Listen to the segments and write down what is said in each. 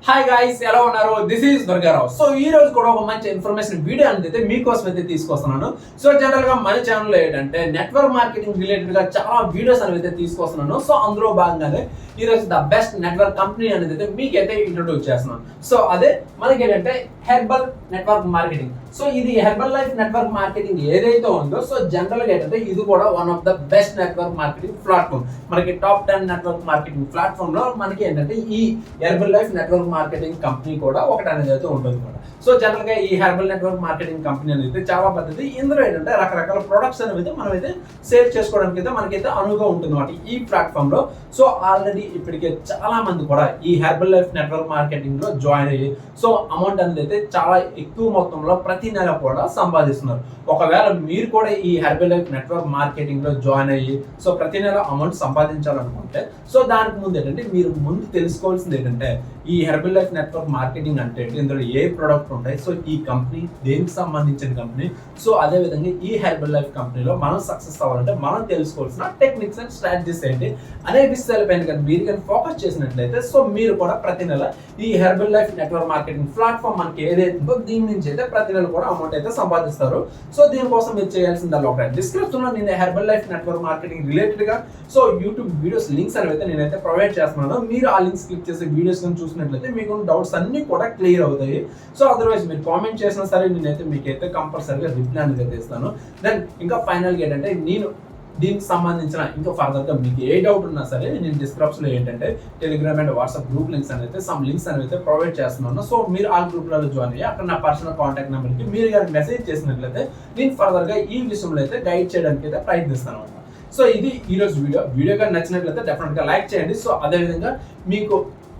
Hi guys, ఎలా ఉన్నారు? This is Durgarao. So ఈ రోజు కూడా ఒక మంచి ఇన్ఫర్మేషన్ వీడియో అనేది మీకోసం అయితే తీసుకొస్తున్నాను. సో జనరల్ గా మన ఛానల్లో ఏంటంటే నెట్వర్క్ మార్కెటింగ్ రిలేటెడ్ గా చాలా వీడియోస్ అనేది అయితే తీసుకొస్తున్నాను. సో అందులో భాగంగానే ఈ రోజు ద బెస్ట్ నెట్వర్క్ కంపెనీ అనేది అయితే మీకైతే ఇంట్రొడ్యూస్ చేస్తున్నాను. సో అదే మనకి ఏంటంటే హెర్బల్ నెట్వర్క్ మార్కెటింగ్. సో ఇది హెర్బల్ లైఫ్ నెట్వర్క్ మార్కెటింగ్ ఏదైతే ఉందో, సో జనరల్ గా ఏంటంటే ఇది కూడా one of the best network marketing platform. మనకి టాప్ 10 నెట్వర్క్ మార్కెటింగ్ ప్లాట్ఫామ్ లో మనకి ఏంటంటే ఈ herbal life network marketing company కూడా ఒకటి అనేది అయితే ఉంటుంది అనమాట. సో జనరల్ గా ఈ హెర్బల్ నెట్వర్క్ మార్కెటింగ్ కంపెనీ అనేది చాలా పద్ధతి. ఇందులో ఏంటంటే రకరకాల ప్రొడక్ట్స్ అనేది మనం అయితే సేల్ చేసుకోవడానికి అయితే మనకైతే అనువుగా ఉంటుంది అనమాట ఈ ప్లాట్ఫామ్ లో. సో ఆల్రెడీ ఇప్పటికే చాలా మంది కూడా ఈ హెర్బల్ లైఫ్ నెట్వర్క్ మార్కెటింగ్ లో జాయిన్ అయ్యి సో అమౌంట్ అనేది అయితే చాలా ఎక్కువ మొత్తంలో ప్రతి నెల కూడా సంపాదిస్తున్నారు. ఒకవేళ మీరు కూడా ఈ హెర్బల్ లైఫ్ నెట్వర్క్ మార్కెటింగ్ లో జాయిన్ అయ్యి సో ప్రతి నెల అమౌంట్ సంపాదించాలనుకుంటే సో దానికి ముందు ఏంటంటే మీరు ముందు తెలుసుకోవాల్సింది ఏంటంటే ఈ హెర్బల్ లైఫ్ నెట్వర్క్ మార్కెటింగ్ అంటే ఇందులో ఏ ప్రొడక్ట్ ఉంటాయి, సో ఈ కంపెనీ దేనికి సంబంధించిన కంపెనీ, సో అదే విధంగా ఈ హెర్బల్ లైఫ్ కంపెనీలో మనం సక్సెస్ అవ్వాలంటే మనం తెలుసుకోవాల్సిన టెక్నిక్స్ అండ్ స్ట్రాటజీస్ ఏంటి అనే విషయాలపైన కానీ మీరు కానీ ఫోకస్ చేసినట్లయితే సో మీరు కూడా ప్రతి నెల ఈ herbal life network marketing platform మనకి ఏదైతే ఉందో దీని నుంచి అయితే ప్రతి నెల కూడా అమౌంట్ అయితే సంపాదిస్తారు. సో దీనికోసం మీరు చేయాల్సిందల్లా ఒక డిస్క్రిప్షన్ లో నేను herbal life network marketing related గా సో యూట్యూబ్ వీడియోస్ లింక్స్ అనేవి అయితే నేనైతే ప్రొవైడ్ చేస్తున్నాను. మీరు ఆ లింక్స్ క్లిక్ చేసి వీడియోస్ చూసినట్లయితే మీకు డౌట్స్ అన్ని కూడా క్లియర్ అవుతాయి. సో అదర్వైజ్ మీరు కామెంట్ చేసినా సరే నేనైతే మీకైతే కంపల్సరీగా రిప్లై అనేది ఇస్తాను. దెన్ ఇంకా ఫైనల్గా ఏంటంటే నేను దీనికి సంబంధించిన ఇంకా ఫర్దర్ గా మీకు ఏ డౌట్ ఉన్నా సరే నేను డిస్క్రిప్షన్ లో ఏంటంటే Telegram and WhatsApp group links అనేది సమ్ లింక్స్ అనేవి అయితే ప్రొవైడ్ చేస్తున్నాను. సో మీరు ఆ గ్రూప్లలో జాయిన్ అయ్యి అక్కడ నా పర్సనల్ కాంటాక్ట్ నెంబర్ కి మీరు కానీ మెసేజ్ చేసినట్లయితే నేను ఫర్దర్ గా ఈ విషయంలో అయితే గైడ్ చేయడానికి అయితే ప్రయత్నిస్తాను అనమాట. సో ఇది ఈ రోజు వీడియో కానీ నచ్చినట్లయితే డెఫినెట్ గా లైక్ చేయండి. సో అదేవిధంగా మీకు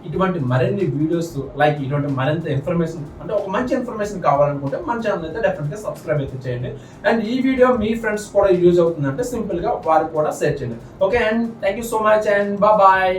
ఇటువంటి మరిన్ని వీడియోస్ లైక్ ఇటువంటి మరింత ఇన్ఫర్మేషన్ అంటే ఒక మంచి ఇన్ఫర్మేషన్ కావాలనుకుంటే మన ఛానల్ అయితే డెఫినెట్ గా సబ్స్క్రైబ్ అయితే చేయండి. అండ్ ఈ వీడియో మీ ఫ్రెండ్స్ కూడా యూజ్ అవుతుందంటే సింపుల్ గా వారికి కూడా షేర్ చేయండి. Okay, and thank you so much and bye.